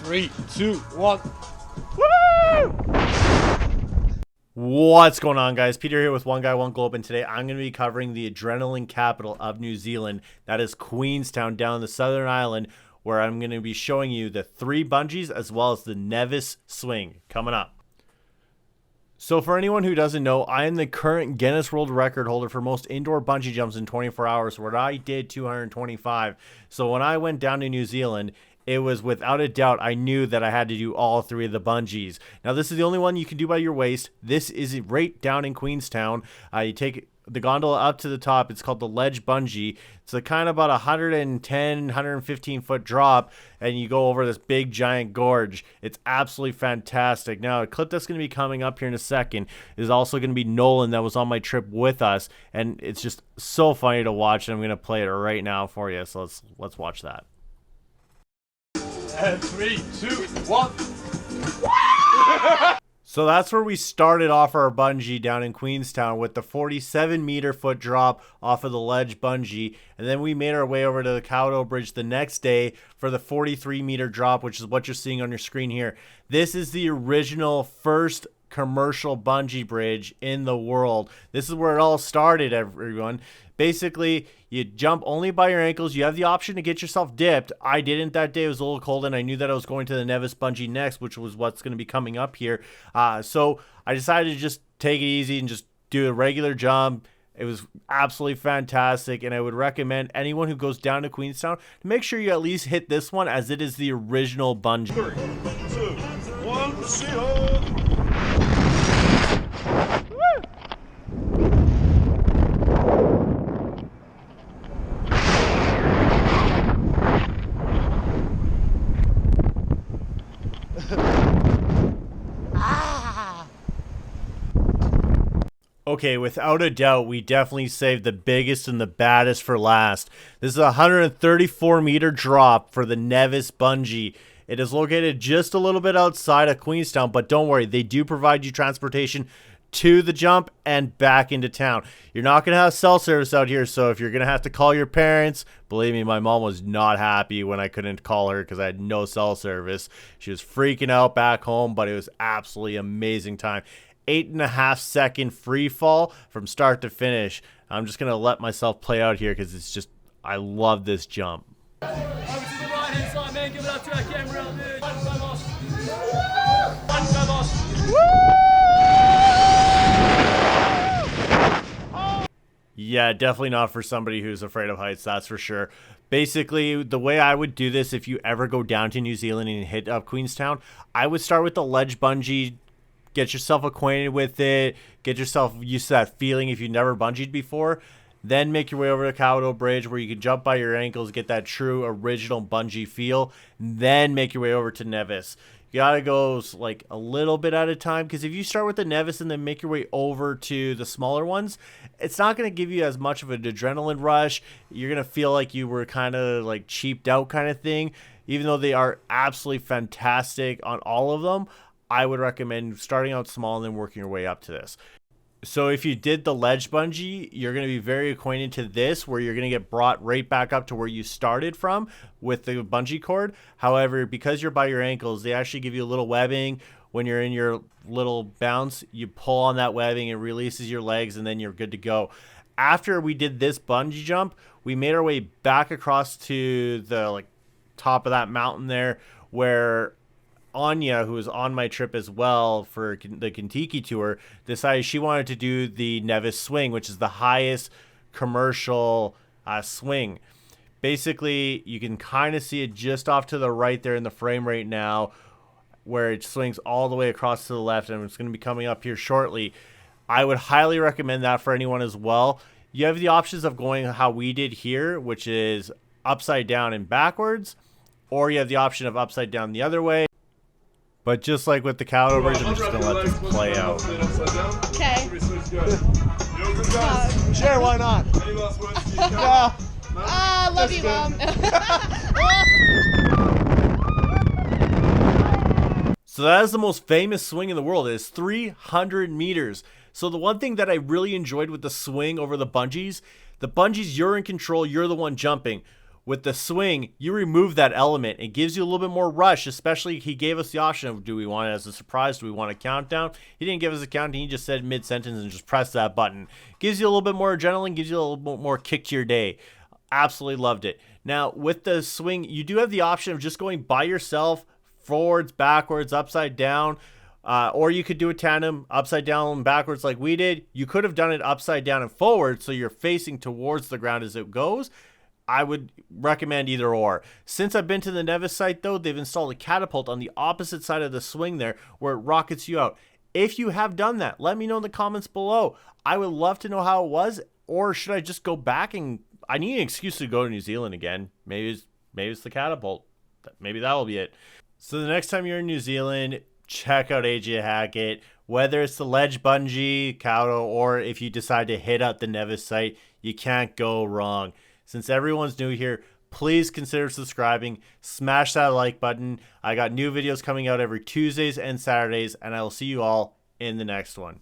3, 2, 1. What's going on, guys? Peter here with One Guy, One Globe, and today I'm going to be covering the adrenaline capital of New Zealand. That is Queenstown down the southern island, where I'm going to be showing you the 3 bungees as well as the Nevis swing coming up. So for anyone who doesn't know, I am the current Guinness World Record holder for most indoor bungee jumps in 24 hours, where I did 225. So when I went down to New Zealand, it was without a doubt, I knew that I had to do all 3 of the bungees. Now, this is the only one you can do by your waist. This is right down in Queenstown. You take the gondola up to the top. It's called the ledge bungee. It's a kind of about 110, 115 foot drop, and you go over this big giant gorge. It's absolutely fantastic. Now, a clip that's going to be coming up here in a second is also going to be Nolan, that was on my trip with us, and it's just so funny to watch, and I'm going to play it right now for you. So let's watch that. And 3, 2, 1. So that's where we started off our bungee down in Queenstown with the 47-meter-foot drop off of the ledge bungee. And then we made our way over to the Kawarau Bridge the next day for the 43-meter drop, which is what you're seeing on your screen here. This is the original first commercial bungee bridge in the world. This is where it all started, everyone. Basically, you jump only by your ankles. You have the option to get yourself dipped. I didn't that day. It was a little cold, and I knew that I was going to the Nevis bungee next, which was what's going to be coming up here. So I decided to just take it easy and just do a regular jump. It was absolutely fantastic, and I would recommend anyone who goes down to Queenstown to make sure you at least hit this one, as it is the original bungee. 3, 2, 1, see ya! Okay, without a doubt, we definitely saved the biggest and the baddest for last. This is a 134-meter drop for the Nevis bungee. It is located just a little bit outside of Queenstown, but don't worry, they do provide you transportation to the jump and back into town. You're not going to have cell service out here, so if you're going to have to call your parents, believe me, my mom was not happy when I couldn't call her because I had no cell service. She was freaking out back home, but it was absolutely amazing time. 8.5 second free fall from start to finish. I'm just going to let myself play out here because it's just, I love this jump. Over to the right hand side, man. Give it up to our camera out there. Yeah, definitely not for somebody who's afraid of heights, that's for sure. Basically, the way I would do this, if you ever go down to New Zealand and hit up Queenstown, I would start with the ledge bungee. Get yourself acquainted with it. Get yourself used to that feeling if you've never bungeed before. Then make your way over to Kawarau Bridge, where you can jump by your ankles, get that true original bungee feel. Then make your way over to Nevis. You gotta go like a little bit at a time, because if you start with the Nevis and then make your way over to the smaller ones, it's not gonna give you as much of an adrenaline rush. You're gonna feel like you were kind of like cheaped out kind of thing. Even though they are absolutely fantastic on all of them, I would recommend starting out small and then working your way up to this. So if you did the ledge bungee, you're going to be very acquainted to this, where you're going to get brought right back up to where you started from with the bungee cord. However, because you're by your ankles, they actually give you a little webbing. When you're in your little bounce, you pull on that webbing, it releases your legs, and then you're good to go. After we did this bungee jump, we made our way back across to the top of that mountain there, where Anya, who was on my trip as well for the Kentucky tour, decided she wanted to do the Nevis swing, which is the highest commercial swing. Basically, you can kind of see it just off to the right there in the frame right now, where it swings all the way across to the left, and it's going to be coming up here shortly. I would highly recommend that for anyone as well. You have the options of going how we did here, which is upside down and backwards, or you have the option of upside down the other way. But just like with the Kawarau Bridge, I'm just going to let this play out. Okay. Sure, why not? Yeah. Ah, love you, Mom. So that is the most famous swing in the world. It is 300 meters. So the one thing that I really enjoyed with the swing over the bungees, you're in control, you're the one jumping. With the swing, you remove that element. It gives you a little bit more rush, especially he gave us the option of, do we want it as a surprise? Do we want a countdown? He didn't give us a countdown. He just said mid-sentence and just press that button. Gives you a little bit more adrenaline, gives you a little bit more kick to your day. Absolutely loved it. Now, with the swing, you do have the option of just going by yourself, forwards, backwards, upside down, or you could do a tandem, upside down and backwards like we did. You could have done it upside down and forward, so you're facing towards the ground as it goes. I would recommend either or. Since I've been to the Nevis site, though, they've installed a catapult on the opposite side of the swing there where it rockets you out. If you have done that, let me know in the comments below. I would love to know how it was, or should I just go back and... I need an excuse to go to New Zealand again. Maybe it's the catapult. Maybe that'll be it. So the next time you're in New Zealand, check out AJ Hackett. Whether it's the ledge bungee, Kawarau, or if you decide to hit up the Nevis site, you can't go wrong. Since everyone's new here, please consider subscribing. Smash that like button. I got new videos coming out every Tuesdays and Saturdays, and I will see you all in the next one.